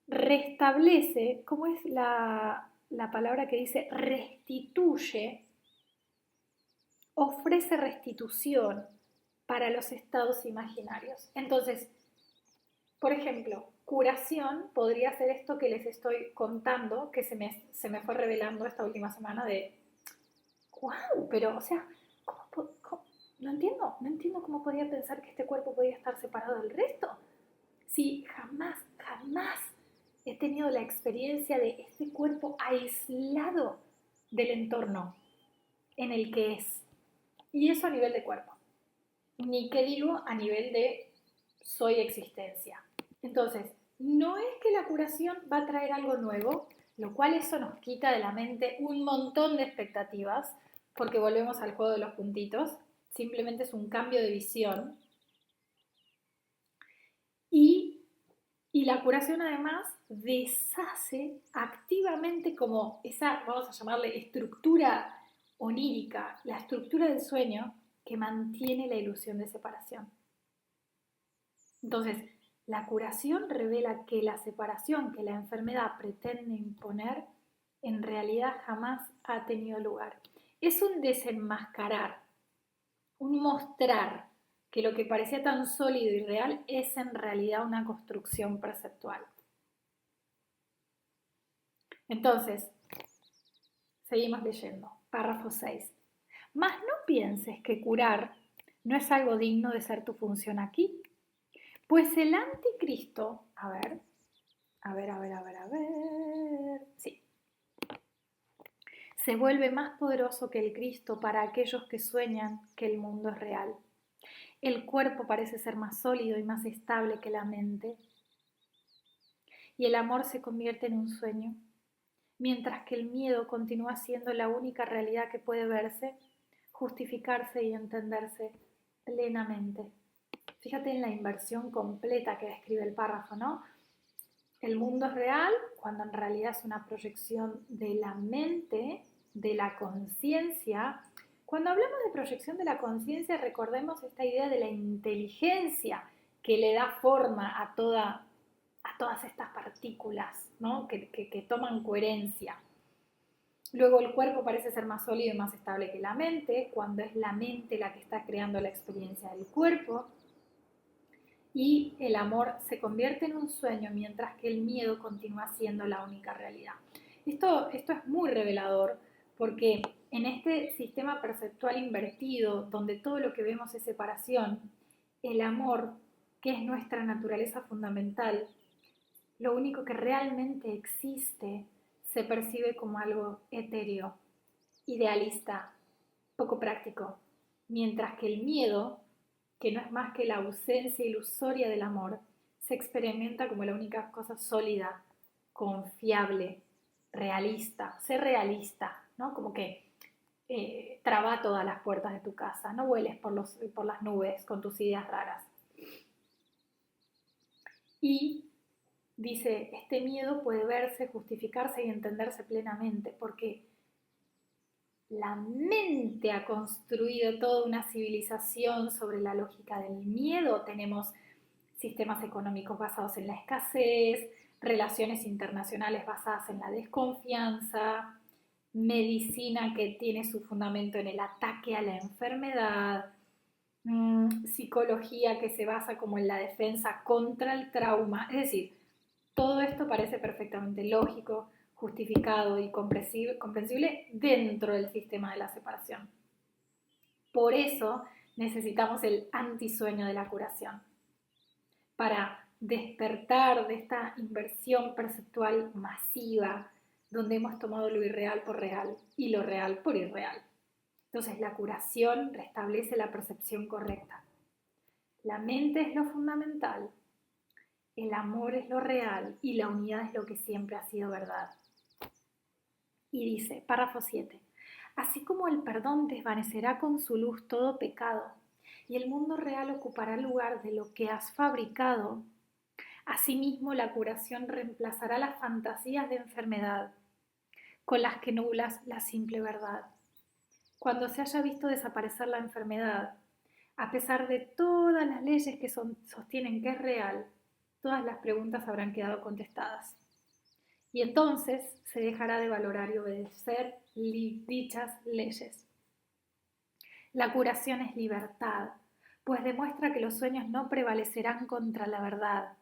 restablece, ¿cómo es la palabra que dice? Restituye, ofrece restitución para los estados imaginarios. Entonces, por ejemplo, curación podría ser esto que les estoy contando, que se me fue revelando esta última semana de, wow, pero, o sea, no entiendo cómo podía pensar que este cuerpo podía estar separado del resto. Si jamás he tenido la experiencia de este cuerpo aislado del entorno en el que es. Y eso a nivel de cuerpo. Ni que digo a nivel de soy existencia. Entonces, no es que la curación va a traer algo nuevo, lo cual eso nos quita de la mente un montón de expectativas, porque volvemos al juego de los puntitos, simplemente es un cambio de visión. Y la curación además deshace activamente como esa, vamos a llamarle estructura onírica, la estructura del sueño que mantiene la ilusión de separación. Entonces, la curación revela que la separación que la enfermedad pretende imponer en realidad jamás ha tenido lugar. Es un desenmascarar, un mostrar que lo que parecía tan sólido y real es en realidad una construcción perceptual. Entonces, seguimos leyendo. Párrafo 6. Mas no pienses que curar no es algo digno de ser tu función aquí, pues el anticristo, sí, se vuelve más poderoso que el Cristo para aquellos que sueñan que el mundo es real. El cuerpo parece ser más sólido y más estable que la mente, y el amor se convierte en un sueño, mientras que el miedo continúa siendo la única realidad que puede verse, justificarse y entenderse plenamente. Fíjate en la inversión completa que describe el párrafo, ¿no? El mundo es real cuando en realidad es una proyección de la mente, de la conciencia. Cuando hablamos de proyección de la conciencia, recordemos esta idea de la inteligencia que le da forma a todas estas partículas, ¿no? que toman coherencia. Luego el cuerpo parece ser más sólido y más estable que la mente, cuando es la mente la que está creando la experiencia del cuerpo. Y el amor se convierte en un sueño mientras que el miedo continúa siendo la única realidad. Esto es muy revelador porque en este sistema perceptual invertido, donde todo lo que vemos es separación, el amor, que es nuestra naturaleza fundamental, lo único que realmente existe, se percibe como algo etéreo, idealista, poco práctico, mientras que el miedo, que no es más que la ausencia ilusoria del amor, se experimenta como la única cosa sólida, confiable, realista, ser realista, ¿no? Como que traba todas las puertas de tu casa, no vueles por las nubes con tus ideas raras. Y dice, este miedo puede verse, justificarse y entenderse plenamente, porque la mente ha construido toda una civilización sobre la lógica del miedo. Tenemos sistemas económicos basados en la escasez, relaciones internacionales basadas en la desconfianza, medicina que tiene su fundamento en el ataque a la enfermedad, psicología que se basa como en la defensa contra el trauma. Es decir, todo esto parece perfectamente lógico, justificado y comprensible dentro del sistema de la separación. Por eso necesitamos el antisueño de la curación, para despertar de esta inversión perceptual masiva donde hemos tomado lo irreal por real y lo real por irreal. Entonces la curación restablece la percepción correcta. La mente es lo fundamental, el amor es lo real y la unidad es lo que siempre ha sido verdad. Y dice, párrafo 7, así como el perdón desvanecerá con su luz todo pecado y el mundo real ocupará el lugar de lo que has fabricado, asimismo la curación reemplazará las fantasías de enfermedad con las que nublas la simple verdad. Cuando se haya visto desaparecer la enfermedad, a pesar de todas las leyes que sostienen que es real, todas las preguntas habrán quedado contestadas. Y entonces se dejará de valorar y obedecer dichas leyes. La curación es libertad, pues demuestra que los sueños no prevalecerán contra la verdad.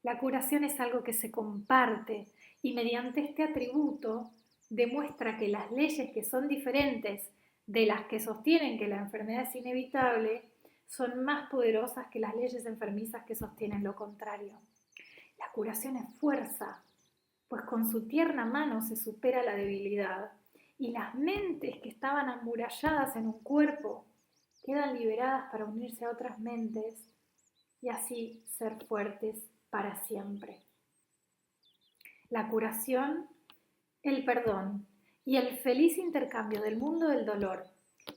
La curación es algo que se comparte y mediante este atributo demuestra que las leyes que son diferentes de las que sostienen que la enfermedad es inevitable son más poderosas que las leyes enfermizas que sostienen lo contrario. La curación es fuerza, pues con su tierna mano se supera la debilidad y las mentes que estaban amuralladas en un cuerpo quedan liberadas para unirse a otras mentes y así ser fuertes para siempre. La curación, el perdón y el feliz intercambio del mundo del dolor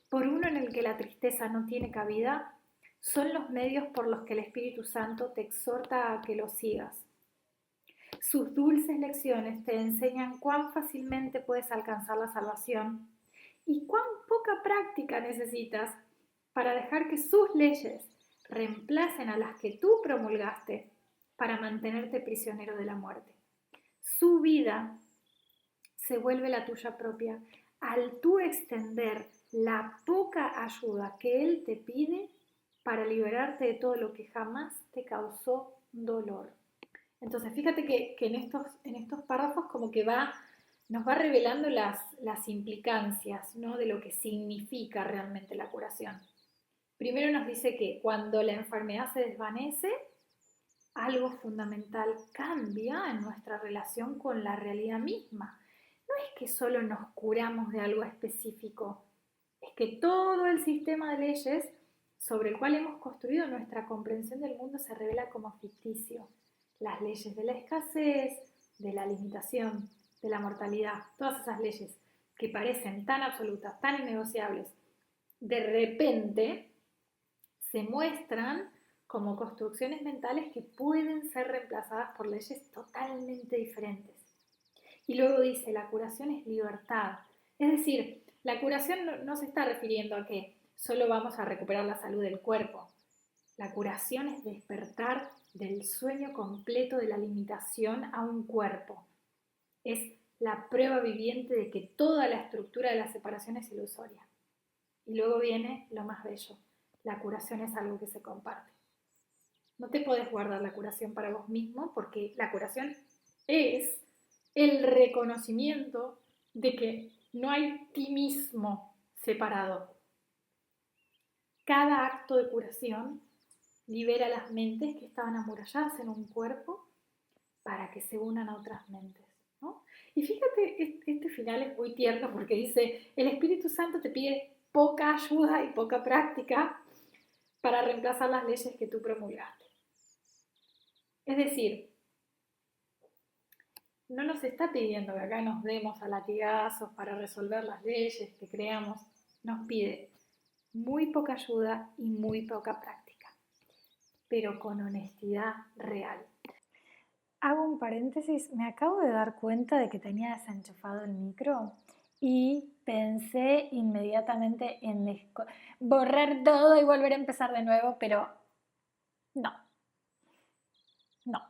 por uno en el que la tristeza no tiene cabida son los medios por los que el Espíritu Santo te exhorta a que lo sigas. Sus dulces lecciones te enseñan cuán fácilmente puedes alcanzar la salvación y cuán poca práctica necesitas para dejar que sus leyes reemplacen a las que tú promulgaste para mantenerte prisionero de la muerte. Su vida se vuelve la tuya propia al tú extender la poca ayuda que Él te pide para liberarte de todo lo que jamás te causó dolor. Entonces, fíjate que en estos párrafos como que nos va revelando las implicancias, ¿no?, de lo que significa realmente la curación. Primero nos dice que cuando la enfermedad se desvanece, algo fundamental cambia en nuestra relación con la realidad misma. No es que solo nos curamos de algo específico, es que todo el sistema de leyes sobre el cual hemos construido nuestra comprensión del mundo se revela como ficticio. Las leyes de la escasez, de la limitación, de la mortalidad, todas esas leyes que parecen tan absolutas, tan innegociables, de repente se muestran como construcciones mentales que pueden ser reemplazadas por leyes totalmente diferentes. Y luego dice, la curación es libertad. Es decir, la curación no se está refiriendo a que solo vamos a recuperar la salud del cuerpo. La curación es despertar del sueño completo de la limitación a un cuerpo. Es la prueba viviente de que toda la estructura de la separación es ilusoria. Y luego viene lo más bello. La curación es algo que se comparte. No te podés guardar la curación para vos mismo porque la curación es el reconocimiento de que no hay ti mismo separado. Cada acto de curación libera las mentes que estaban amuralladas en un cuerpo para que se unan a otras mentes, ¿no? Y fíjate, este final es muy tierno porque dice, el Espíritu Santo te pide poca ayuda y poca práctica para reemplazar las leyes que tú promulgaste. Es decir, no nos está pidiendo que acá nos demos a latigazos para resolver las leyes que creamos, nos pide muy poca ayuda y muy poca práctica, pero con honestidad real. Hago un paréntesis, me acabo de dar cuenta de que tenía desenchufado el micro y pensé inmediatamente en borrar todo y volver a empezar de nuevo, pero no, no.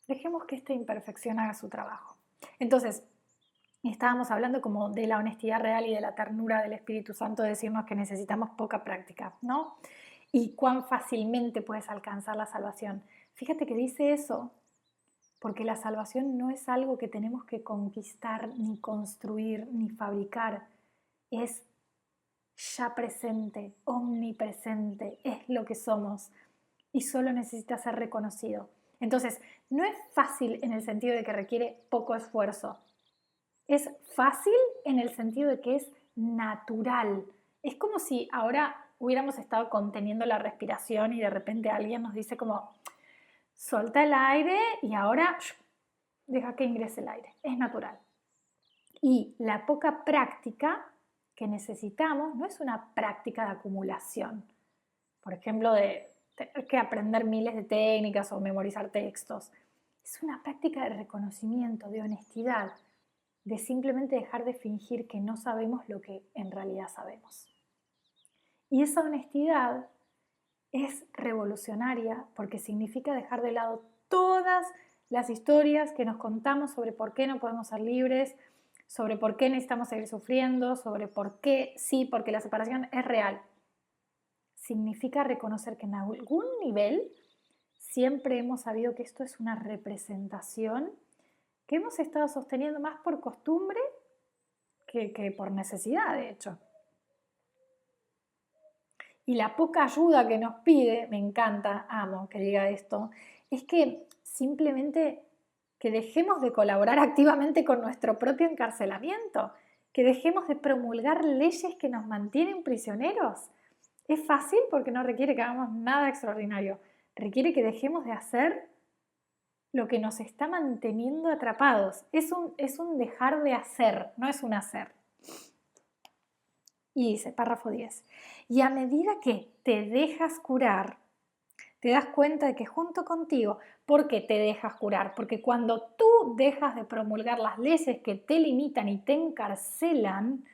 Dejemos que esta imperfección haga su trabajo. Entonces, estábamos hablando como de la honestidad real y de la ternura del Espíritu Santo, de decirnos que necesitamos poca práctica, ¿no? Y cuán fácilmente puedes alcanzar la salvación. Fíjate que dice eso porque la salvación no es algo que tenemos que conquistar, ni construir, ni fabricar. Es ya presente, omnipresente, es lo que somos y solo necesita ser reconocido. Entonces, no es fácil en el sentido de que requiere poco esfuerzo. Es fácil en el sentido de que es natural. Es como si ahora hubiéramos estado conteniendo la respiración y de repente alguien nos dice como, solta el aire y ahora deja que ingrese el aire. Es natural. Y la poca práctica que necesitamos no es una práctica de acumulación. Por ejemplo, de tener que aprender miles de técnicas o memorizar textos. Es una práctica de reconocimiento, de honestidad, de simplemente dejar de fingir que no sabemos lo que en realidad sabemos. Y esa honestidad es revolucionaria porque significa dejar de lado todas las historias que nos contamos sobre por qué no podemos ser libres, sobre por qué necesitamos seguir sufriendo, sobre por qué sí, porque la separación es real. Significa reconocer que en algún nivel siempre hemos sabido que esto es una representación que hemos estado sosteniendo más por costumbre que por necesidad, de hecho. Y la poca ayuda que nos pide, me encanta, amo que diga esto, es que simplemente que dejemos de colaborar activamente con nuestro propio encarcelamiento, que dejemos de promulgar leyes que nos mantienen prisioneros. Es fácil porque no requiere que hagamos nada extraordinario, requiere que dejemos de hacer lo que nos está manteniendo atrapados. Es un dejar de hacer, no es un hacer. Y dice, párrafo 10, y a medida que te dejas curar, te das cuenta de que junto contigo, ¿por qué te dejas curar? Porque cuando tú dejas de promulgar las leyes que te limitan y te encarcelan,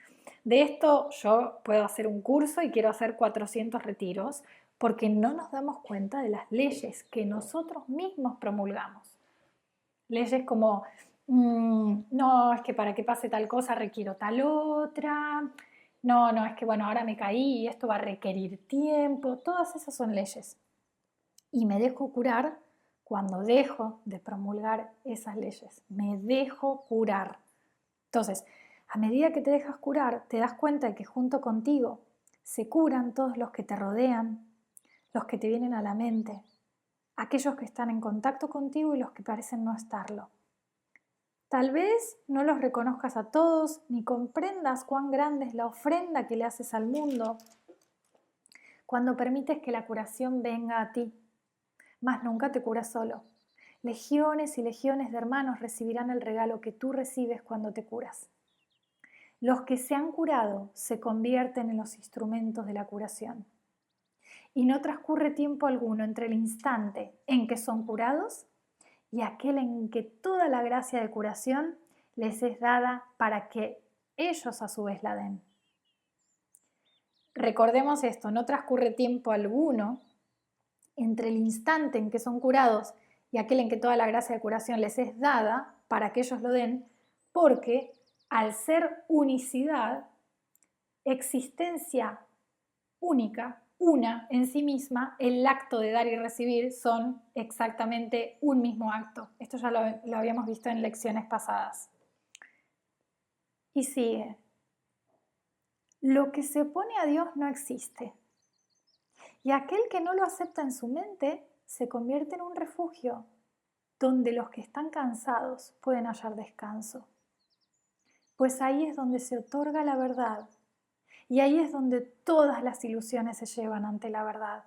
de esto yo puedo hacer un curso y quiero hacer 400 retiros, porque no nos damos cuenta de las leyes que nosotros mismos promulgamos. Leyes como, no, es que para que pase tal cosa requiero tal otra, no, es que bueno, ahora me caí y esto va a requerir tiempo, todas esas son leyes. Y me dejo curar cuando dejo de promulgar esas leyes, me dejo curar. Entonces, a medida que te dejas curar, te das cuenta de que junto contigo se curan todos los que te rodean, los que te vienen a la mente, aquellos que están en contacto contigo y los que parecen no estarlo. Tal vez no los reconozcas a todos ni comprendas cuán grande es la ofrenda que le haces al mundo cuando permites que la curación venga a ti, mas nunca te curas solo. Legiones y legiones de hermanos recibirán el regalo que tú recibes cuando te curas. Los que se han curado se convierten en los instrumentos de la curación. Y no transcurre tiempo alguno entre el instante en que son curados y aquel en que toda la gracia de curación les es dada para que ellos a su vez la den. Recordemos esto, no transcurre tiempo alguno entre el instante en que son curados y aquel en que toda la gracia de curación les es dada para que ellos lo den, porque al ser unicidad, existencia única, una en sí misma, el acto de dar y recibir son exactamente un mismo acto. Esto ya lo habíamos visto en lecciones pasadas. Y sigue. Lo que se opone a Dios no existe. Y aquel que no lo acepta en su mente se convierte en un refugio donde los que están cansados pueden hallar descanso. pues ahí es donde se otorga la verdad y ahí es donde todas las ilusiones se llevan ante la verdad.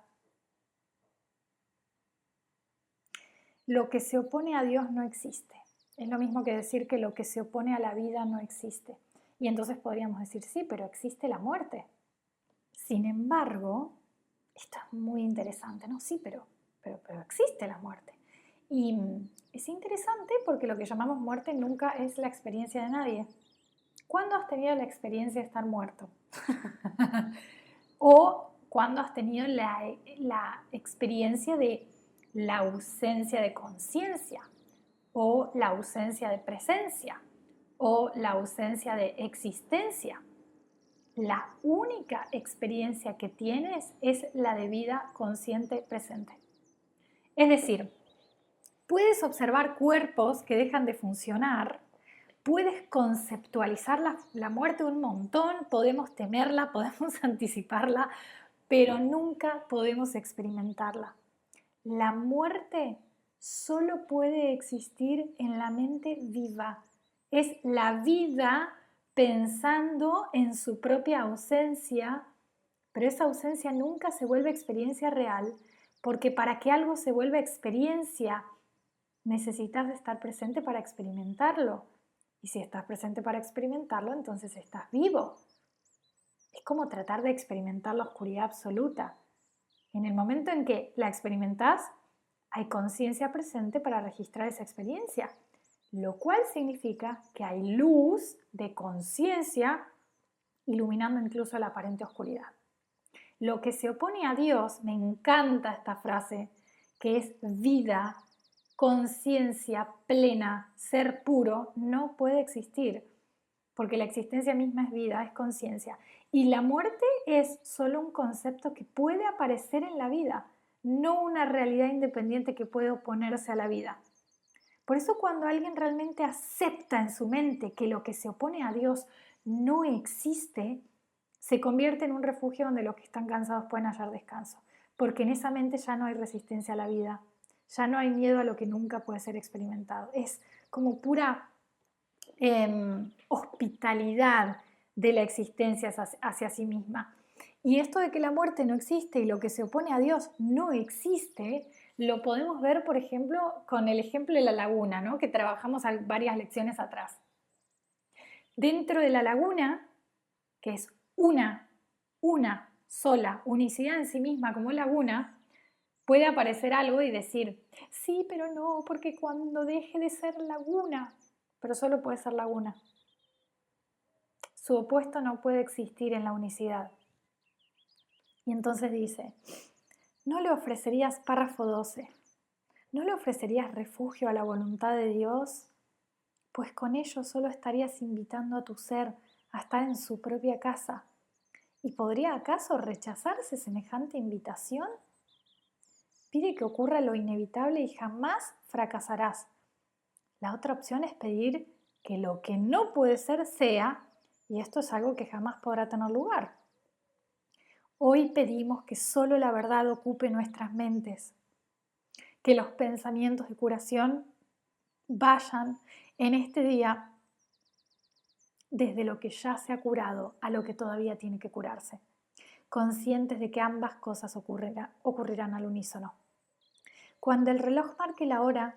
Lo que se opone a Dios no existe. Es lo mismo que decir que lo que se opone a la vida no existe. Y entonces podríamos decir, sí, pero existe la muerte. Sin embargo, esto es muy interesante, ¿no? Sí, pero existe la muerte. Y es interesante porque lo que llamamos muerte nunca es la experiencia de nadie. ¿Cuándo has tenido la experiencia de estar muerto? ¿O cuándo has tenido la experiencia de la ausencia de conciencia? ¿O la ausencia de presencia? ¿O la ausencia de existencia? La única experiencia que tienes es la de vida consciente presente. Es decir, puedes observar cuerpos que dejan de funcionar, puedes conceptualizar la muerte un montón, podemos temerla, podemos anticiparla, pero nunca podemos experimentarla. La muerte solo puede existir en la mente viva. Es la vida pensando en su propia ausencia, pero esa ausencia nunca se vuelve experiencia real, porque para que algo se vuelva experiencia, necesitas estar presente para experimentarlo. Y si estás presente para experimentarlo, entonces estás vivo. Es como tratar de experimentar la oscuridad absoluta. En el momento en que la experimentas, hay conciencia presente para registrar esa experiencia, lo cual significa que hay luz de conciencia iluminando incluso la aparente oscuridad. Lo que se opone a Dios, me encanta esta frase, que es vida, conciencia plena, ser puro, no puede existir, porque la existencia misma es vida, es conciencia. Y la muerte es solo un concepto que puede aparecer en la vida, no una realidad independiente que puede oponerse a la vida. Por eso cuando alguien realmente acepta en su mente que lo que se opone a Dios no existe, se convierte en un refugio donde los que están cansados pueden hallar descanso, porque en esa mente ya no hay resistencia a la vida, ya no hay miedo a lo que nunca puede ser experimentado. Es como pura hospitalidad de la existencia hacia sí misma. Y esto de que la muerte no existe y lo que se opone a Dios no existe, lo podemos ver, por ejemplo, con el ejemplo de la laguna, ¿no? Que trabajamos varias lecciones atrás. Dentro de la laguna, que es una sola unicidad en sí misma como laguna, puede aparecer algo y decir, sí, pero no, porque cuando deje de ser laguna, pero solo puede ser laguna. Su opuesto no puede existir en la unicidad. Y entonces dice, ¿no le ofrecerías, párrafo 12, ¿no le ofrecerías refugio a la voluntad de Dios? Pues con ello solo estarías invitando a tu ser a estar en su propia casa. ¿Y podría acaso rechazarse semejante invitación? Pide que ocurra lo inevitable y jamás fracasarás. La otra opción es pedir que lo que no puede ser sea, y esto es algo que jamás podrá tener lugar. Hoy pedimos que solo la verdad ocupe nuestras mentes, que los pensamientos de curación vayan en este día desde lo que ya se ha curado a lo que todavía tiene que curarse, conscientes de que ambas cosas ocurrirán al unísono. Cuando el reloj marque la hora,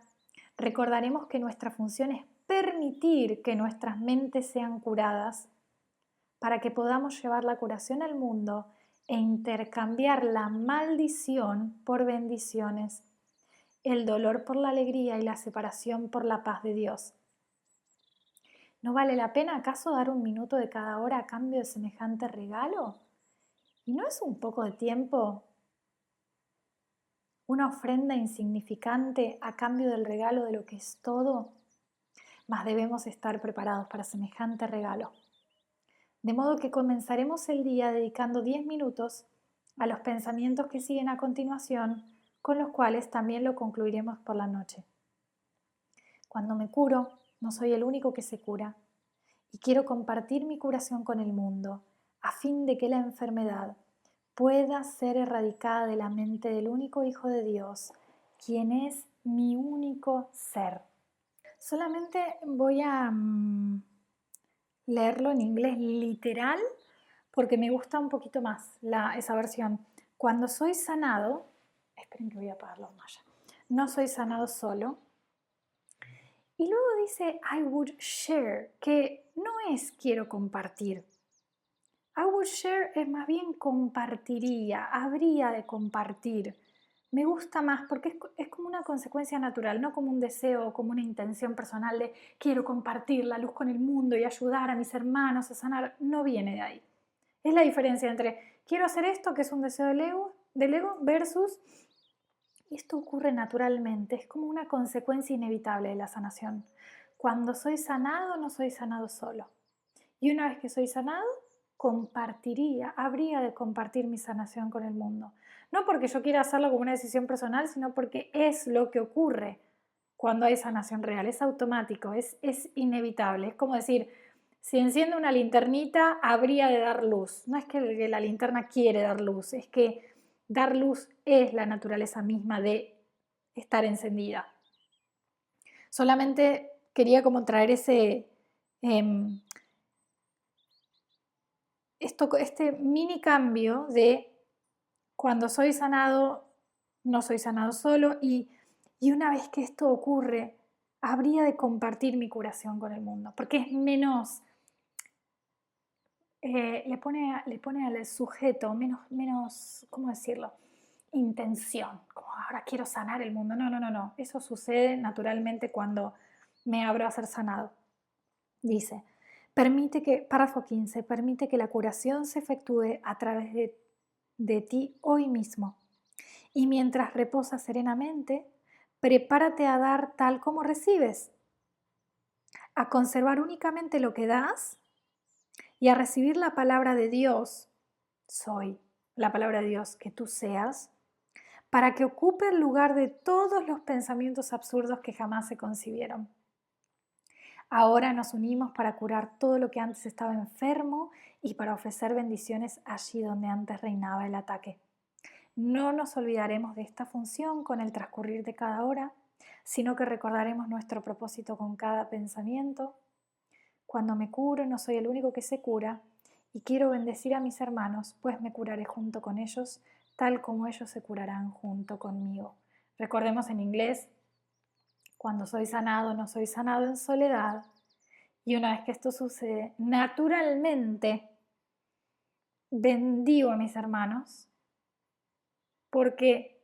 recordaremos que nuestra función es permitir que nuestras mentes sean curadas para que podamos llevar la curación al mundo e intercambiar la maldición por bendiciones, el dolor por la alegría y la separación por la paz de Dios. ¿No vale la pena acaso dar un minuto de cada hora a cambio de semejante regalo? ¿Y no es un poco de tiempo una ofrenda insignificante a cambio del regalo de lo que es todo? Mas debemos estar preparados para semejante regalo. De modo que comenzaremos el día dedicando 10 minutos a los pensamientos que siguen a continuación, con los cuales también lo concluiremos por la noche. Cuando me curo, no soy el único que se cura, y quiero compartir mi curación con el mundo, a fin de que la enfermedad pueda ser erradicada de la mente del único Hijo de Dios, quien es mi único ser. Solamente voy a leerlo en inglés literal porque me gusta un poquito más esa versión. Cuando soy sanado, esperen que voy a apagar la hornalla, no soy sanado solo. Y luego dice I would share, que no es quiero compartir. I would share es más bien compartiría, habría de compartir. Me gusta más porque es como una consecuencia natural, no como un deseo o como una intención personal de quiero compartir la luz con el mundo y ayudar a mis hermanos a sanar. No viene de ahí. Es la diferencia entre quiero hacer esto, que es un deseo del ego versus esto ocurre naturalmente, es como una consecuencia inevitable de la sanación. Cuando soy sanado, no soy sanado solo. Y una vez que soy sanado, habría de compartir mi sanación con el mundo. No porque yo quiera hacerlo como una decisión personal, sino porque es lo que ocurre cuando hay sanación real. Es automático, es inevitable. Es como decir, si enciendo una linternita, habría de dar luz. No es que la linterna quiere dar luz, es que dar luz es la naturaleza misma de estar encendida. Solamente quería como traer este mini cambio de cuando soy sanado, no soy sanado solo y una vez que esto ocurre, habría de compartir mi curación con el mundo, porque es menos, le pone al sujeto menos, ¿cómo decirlo? Intención, como ahora quiero sanar el mundo. No, eso sucede naturalmente cuando me abro a ser sanado. Dice, párrafo 15, permite que la curación se efectúe a través de ti hoy mismo. Y mientras reposas serenamente, prepárate a dar tal como recibes, a conservar únicamente lo que das y a recibir la palabra de Dios, soy la palabra de Dios, que tú seas, para que ocupe el lugar de todos los pensamientos absurdos que jamás se concibieron. Ahora nos unimos para curar todo lo que antes estaba enfermo y para ofrecer bendiciones allí donde antes reinaba el ataque. No nos olvidaremos de esta función con el transcurrir de cada hora, sino que recordaremos nuestro propósito con cada pensamiento. Cuando me curo, no soy el único que se cura, y quiero bendecir a mis hermanos, pues me curaré junto con ellos, tal como ellos se curarán junto conmigo. Recordemos en inglés, cuando soy sanado, no soy sanado en soledad. Y una vez que esto sucede, naturalmente bendigo a mis hermanos, porque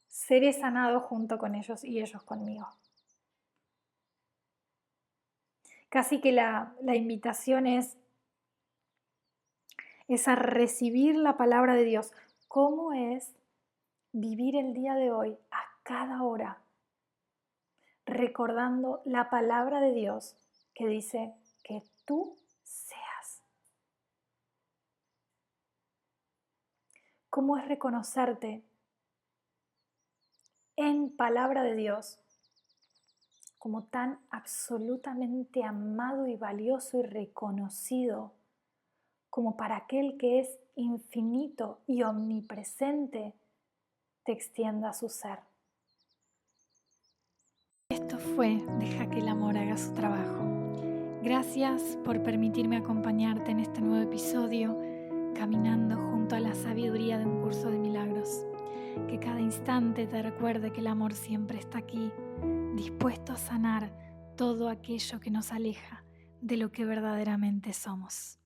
seré sanado junto con ellos y ellos conmigo. Casi que la invitación es a recibir la palabra de Dios. ¿Cómo es vivir el día de hoy a cada hora? Recordando la palabra de Dios que dice que tú seas. ¿Cómo es reconocerte en palabra de Dios como tan absolutamente amado y valioso y reconocido como para aquel que es infinito y omnipresente te extienda su ser? Esto fue Deja que el amor haga su trabajo. Gracias por permitirme acompañarte en este nuevo episodio, caminando junto a la sabiduría de un curso de milagros. Que cada instante te recuerde que el amor siempre está aquí, dispuesto a sanar todo aquello que nos aleja de lo que verdaderamente somos.